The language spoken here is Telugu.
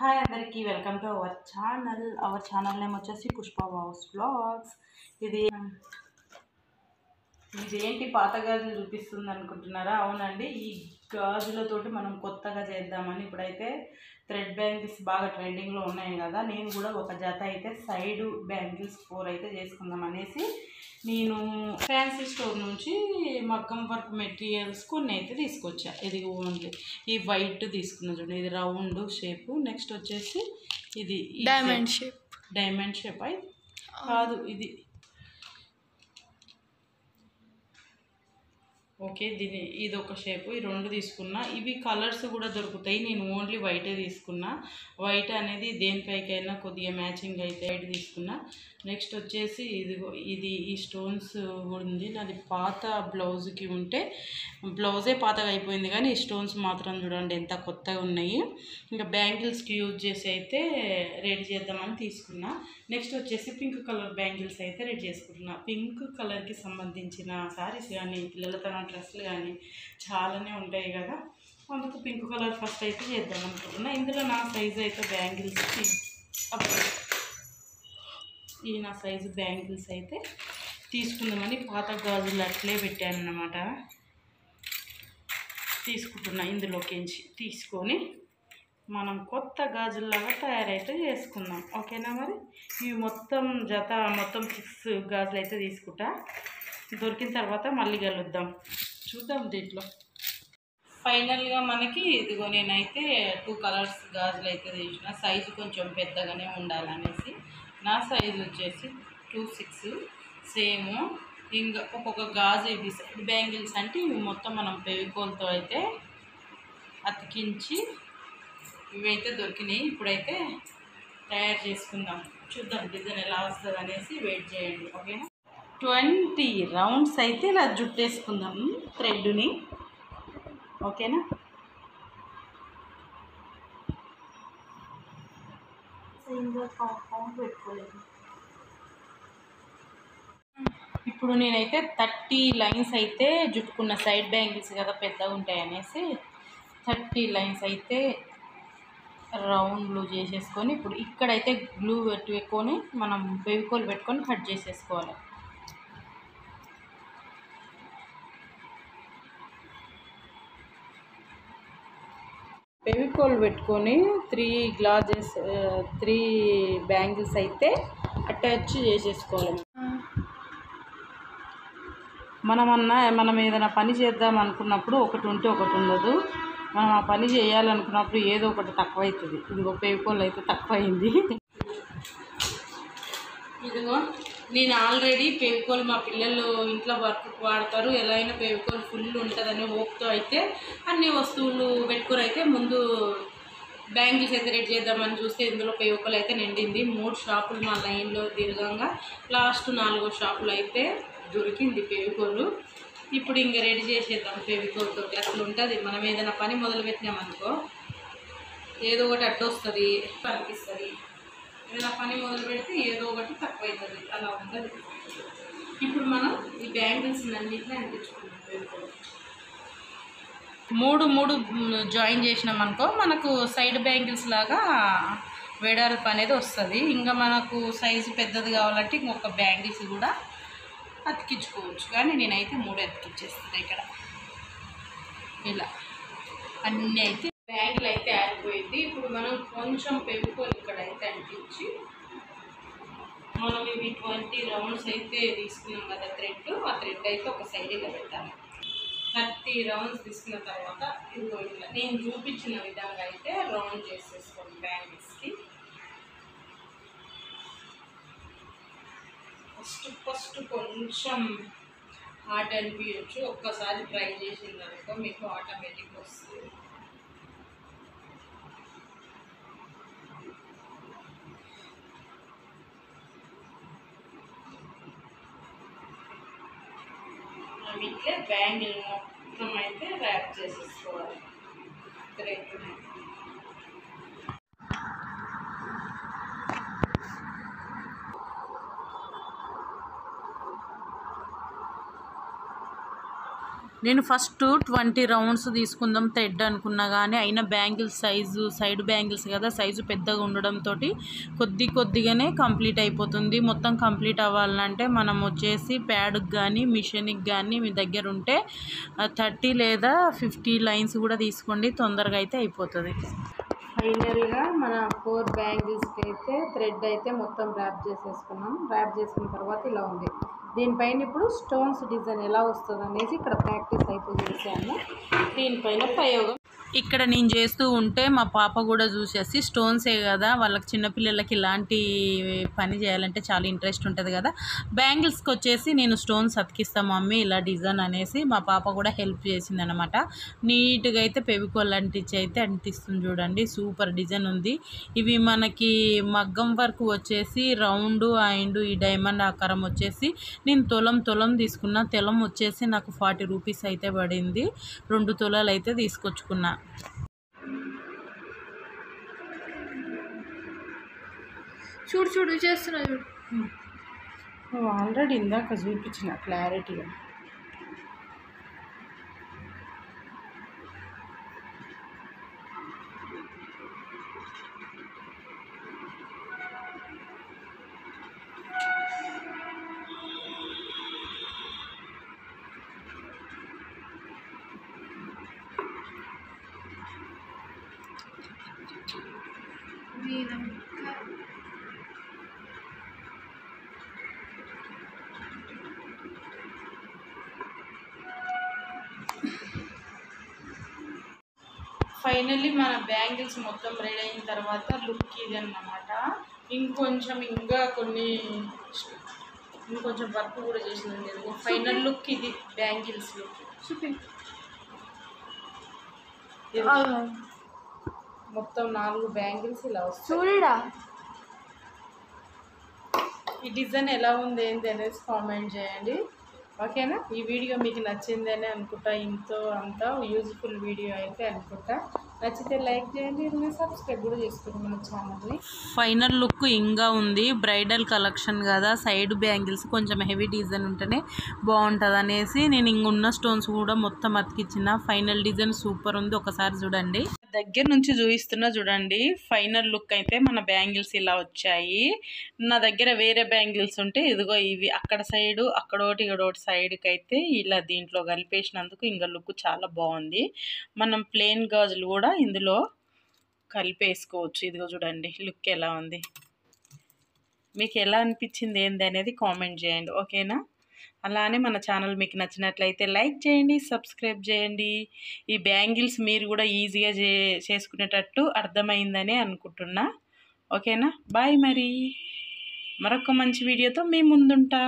హాయ్ అందరికీ welcome to our channel name వచ్చేసి పుష్ప హౌస్ వ్లాగ్స్. ఇది ఇదేంటి పాత గాజులు చూపిస్తుంది అనుకుంటున్నారా? అవునండి, ఈ గాజులతోటి మనం కొత్తగా చేద్దామని ఇప్పుడైతే థ్రెడ్ బ్యాంగిల్స్ బాగా ట్రెండింగ్లో ఉన్నాయి కదా. నేను కూడా ఒక జత అయితే సైడ్ బ్యాంగిల్స్ 4 అయితే చేసుకుందాం అనేసి నేను ఫ్యాన్సీ స్టోర్ నుంచి మగ్గం వర్క్ మెటీరియల్స్ కొన్ని అయితే తీసుకొచ్చా. ఇది ఓన్లీ ఈ వైట్ తీసుకున్నా చూడండి, ఇది రౌండ్ షేప్. నెక్స్ట్ వచ్చేసి ఇది డైమండ్ షేప్ అయి కాదు, ఇది ఓకే. ఇది ఒక షేపు. ఈ 2 తీసుకున్నా. ఇవి కలర్స్ కూడా దొరుకుతాయి. నేను ఓన్లీ వైటే తీసుకున్నా. వైట్ అనేది దేనిపైకైనా కొద్దిగా మ్యాచింగ్ అయితే వైట్ తీసుకున్నా. నెక్స్ట్ వచ్చేసి ఇది ఈ స్టోన్స్ ఉంది. నాది పాత బ్లౌజ్కి ఉంటే బ్లౌజే పాతగా అయిపోయింది, కానీ ఈ స్టోన్స్ మాత్రం చూడండి ఎంత కొత్తగా ఉన్నాయి. ఇంకా బ్యాంగిల్స్కి యూజ్ చేసి అయితే రెడీ చేద్దామని తీసుకున్నా. నెక్స్ట్ వచ్చేసి పింక్ కలర్ బ్యాంగిల్స్ అయితే రెడీ చేసుకుంటున్నా. పింక్ కలర్కి సంబంధించిన శారీస్ కానీ పిల్లలతో డ్రెస్సులు కానీ చాలానే ఉంటాయి కదా, అందుకు పింక్ కలర్ ఫస్ట్ అయితే చేద్దాం అనుకుంటున్నా. ఇందులో నా సైజు అయితే బ్యాంగిల్స్కి ఈ నా సైజు బ్యాంగిల్స్ అయితే తీసుకుందామని పాత గాజులు అట్లే పెట్టాను అన్నమాట. తీసుకుంటున్నా ఇందులోకించి తీసుకొని మనం కొత్త గాజుల్లాగా తయారైతే చేసుకుందాం. ఓకేనా? మరి ఇవి మొత్తం జత మొత్తం 6 గాజులు అయితే తీసుకుంటా. దొరికిన తర్వాత మళ్ళీ కలుద్దాం, చూద్దాం దీంట్లో. ఫైనల్గా మనకి ఇదిగో నేనైతే 2 కలర్స్ గాజులు అయితే తీసిన. సైజు కొంచెం పెద్దగానే ఉండాలనేసి నా సైజు వచ్చేసి 2-6 సేమ్. ఇంకా ఒక్కొక్క గాజు ఇది సైడ్ బ్యాంగిల్స్ అంటే ఇవి మొత్తం మనం ఫెవికాల్తో అయితే అతికించి ఇవైతే దొరికినాయి. ఇప్పుడైతే తయారు చేసుకుందాం, చూద్దాం డిజైన్ ఎలా వస్తుంది అనేసి వెయిట్ చేయండి. ఓకేనా? 20 రౌండ్స్ అయితే ఇలా జుట్టేసుకుందాం థ్రెడ్ని. ఓకేనా? పెట్టుకోలేదు. ఇప్పుడు నేనైతే 30 లైన్స్ అయితే జుట్టుకున్న సైడ్ బ్యాంగిల్స్ కదా పెద్దగా ఉంటాయి అనేసి 30 లైన్స్ అయితే రౌండ్లు చేసేసుకొని ఇప్పుడు ఇక్కడైతే గ్లూ పెట్టుకొని మనం ఫెవికాల్ పెట్టుకొని కట్ చేసేసుకోవాలి. ఫెవికాల్ పెట్టుకొని 3 బ్యాంగిల్స్ అయితే అటాచ్ చేసేసుకోవాలి. మనం ఏదైనా పని చేద్దాం అనుకున్నప్పుడు ఒకటి ఉంటే ఒకటి ఉండదు. మనం ఆ పని చేయాలనుకున్నప్పుడు ఏదో ఒకటి తక్కువ అవుతుంది. ఇదిగో ఫెవికాల్ అయితే తక్కువ అయింది. ఇదిగో నేను ఆల్రెడీ ఫెవికాల్ మా పిల్లలు ఇంట్లో వర్క్కి వాడతారు. ఎలా అయినా ఫెవికాల్ ఫుల్ ఉంటుందని హోప్తో అయితే అన్ని వస్తువులు పెట్టుకుని అయితే ముందు బ్యాంగిల్స్ అయితే రెడీ చేద్దామని చూస్తే ఇందులో ఫెవికాల్ అయితే నిండింది. 3 షాపులు మా లైన్లో తిరగంగా లాస్ట్ 4వ షాపులు అయితే దొరికింది ఫెవికాల్. ఇప్పుడు ఇంకా రెడీ చేసేద్దాం ఫెవికాల్ తోటి. అసలు ఉంటుంది, మనం ఏదైనా పని మొదలు పెట్టినామనుకో ఏదో ఒకటి అడ్డొస్తుంది, అనిపిస్తుంది. ఏదైనా పని మొదలు పెడితే ఏదో ఒకటి తక్కువ అవుతుంది, అలా ఉంటుంది. ఇప్పుడు మనం ఈ బ్యాంగిల్స్ అన్నింటినీ అంటించుకుంటాం. ఫెవికాల్ 3 జాయిన్ చేసినామనుకో మనకు సైడ్ బ్యాంగిల్స్ లాగా వెడల్పు అనేది వస్తుంది. ఇంకా మనకు సైజు పెద్దది కావాలంటే ఇంకొక బ్యాంగిల్స్ కూడా అతికించుకోవచ్చు, కానీ నేనైతే 3 అతికించేస్తాను. ఇక్కడ ఇలా అన్నీ అయితే బ్యాంగిల్ అయితే ఆరిపోయింది. ఇప్పుడు మనం కొంచెం ఫెవికాల్ ఇక్కడైతే అంటించి మనం ఇవి 20 రౌండ్స్ అయితే తీసుకున్నాం కదా థ్రెడ్, ఆ థ్రెడ్ అయితే ఒక సైడ్ ఇలా పెట్టాలి. 30 రౌండ్స్ తీసుకున్న తర్వాత ఇదిగో ఇట్లా నేను చూపించిన విధంగా అయితే రౌండ్ చేసేసుకోండి బ్యాంగిల్స్కి. ఫస్ట్ కొంచెం హార్డ్ అనిపించచ్చు, ఒక్కసారి ట్రై చేసిందనుకో మీకు ఆటోమేటిక్ వస్తుంది. ఇట్లే బ్యాంగిల్ మొత్తం అయితే ర్యాప్ చేసేసుకోవాలి థ్రెడ్. నేను ఫస్ట్ 20 రౌండ్స్ తీసుకుందాం థ్రెడ్ అనుకున్నా కానీ అయినా బ్యాంగిల్స్ సైజు సైడ్ బ్యాంగిల్స్ కదా సైజు పెద్దగా ఉండడంతో కొద్దిగానే కంప్లీట్ అయిపోతుంది. మొత్తం కంప్లీట్ అవ్వాలంటే మనం వచ్చేసి ప్యాడ్కి కానీ మిషన్కి కానీ మీ దగ్గర ఉంటే 30 లేదా 50 లైన్స్ కూడా తీసుకోండి, తొందరగా అయితే అయిపోతుంది. ఫైనల్గా మన 4 బ్యాంగిల్స్కి అయితే థ్రెడ్ అయితే మొత్తం ర్యాప్ చేసేసుకున్నాం. ర్యాప్ చేసుకున్న తర్వాత ఇలా ఉంది. దీనిపైన ఇప్పుడు స్టోన్స్ డిజైన్ ఎలా వస్తుంది అనేసి ఇక్కడ ప్రాక్టీస్ అయితే చేశాను. దీనిపైన ప్రయోగం ఇక్కడ నేను చేస్తూ ఉంటే మా పాప కూడా చూసేసి స్టోన్సే కదా వాళ్ళకి చిన్నపిల్లలకి ఇలాంటి పని చేయాలంటే చాలా ఇంట్రెస్ట్ ఉంటుంది కదా, బ్యాంగిల్స్కి వచ్చేసి నేను స్టోన్స్ అతికిస్తాను మమ్మీ ఇలా డిజైన్ అనేసి మా పాప కూడా హెల్ప్ చేసింది అనమాట. నీట్గా అయితే ఫెవికాల్ అంటించి అయితే అంటిస్తుంది చూడండి, సూపర్ డిజైన్ ఉంది. ఇవి మనకి మగ్గం వర్క్ వచ్చేసి రౌండ్ అండ్ ఈ డైమండ్ ఆకారం వచ్చేసి నేను తులం తీసుకున్నా. తులం వచ్చేసి నాకు 40 రూపీస్ అయితే పడింది. 2 తులాలు అయితే తీసుకొచ్చుకున్నా. చూడు చేస్తున్నా చూడు. ఆల్రెడీ ఇందాక చూపించిన క్లారిటీగా. ఫైనల్లీ మన బ్యాంగిల్స్ మొత్తం రెడీ అయిన తర్వాత లుక్ ఇది అన్నమాట. ఇంకొంచెం వర్క్ కూడా చేసింది. ఫైనల్ లుక్ ఇది బ్యాంగిల్స్ లుక్. మొత్తం 4 బ్యాంగిల్స్ ఇలా వస్తాయి. చూడడా ఈ డిజైన్ ఎలా ఉంది ఏంటి అనేది కామెంట్ చేయండి, ఓకేనా. ఈ వీడియో మీకు నచ్చిందని అనుకుంటా, అంతా యూజ్ఫుల్ వీడియో అయితే అనుకుంటా. నచ్చితే లైక్ చేయండి, సబ్స్క్రైబ్ కూడా చేసుకోండి మన ఛానల్ని. ఫైనల్ లుక్ ఇంకా ఉంది, బ్రైడల్ కలెక్షన్ కదా, సైడ్ బ్యాంగిల్స్ కొంచెం హెవీ డిజైన్ ఉంటేనే బాగుంటుంది అనేసి నేను ఇంకున్న స్టోన్స్ కూడా మొత్తం అతికిచ్చిన. ఫైనల్ డిజైన్ సూపర్ ఉంది, ఒకసారి చూడండి. దగ్గర నుంచి చూపిస్తున్నా చూడండి. ఫైనల్ లుక్ అయితే మన బ్యాంగిల్స్ ఇలా వచ్చాయి. నా దగ్గర వేరే బ్యాంగిల్స్ ఉంటే ఇదిగో ఇవి అక్కడ సైడు అక్కడోటి ఇక్కడోటి సైడ్కి అయితే ఇలా దీంట్లో కలిపేసినందుకు ఇంకా లుక్ చాలా బాగుంది. మనం ప్లెయిన్ గాజులు కూడా ఇందులో కలిపేసుకోవచ్చు. ఇదిగో చూడండి లుక్ ఎలా ఉంది, మీకు ఎలా అనిపించింది ఏంది అనేది కామెంట్ చేయండి, ఓకేనా. అలానే మన ఛానల్ మీకు నచ్చినట్లయితే లైక్ చేయండి, సబ్స్క్రైబ్ చేయండి. ఈ బ్యాంగిల్స్ మీరు కూడా ఈజీగా చేసుకునేటట్టు అర్థమైందని అనుకుంటున్నా, ఓకేనా. బాయ్, మరి మరొక మంచి వీడియోతో మీ ముందుంటా.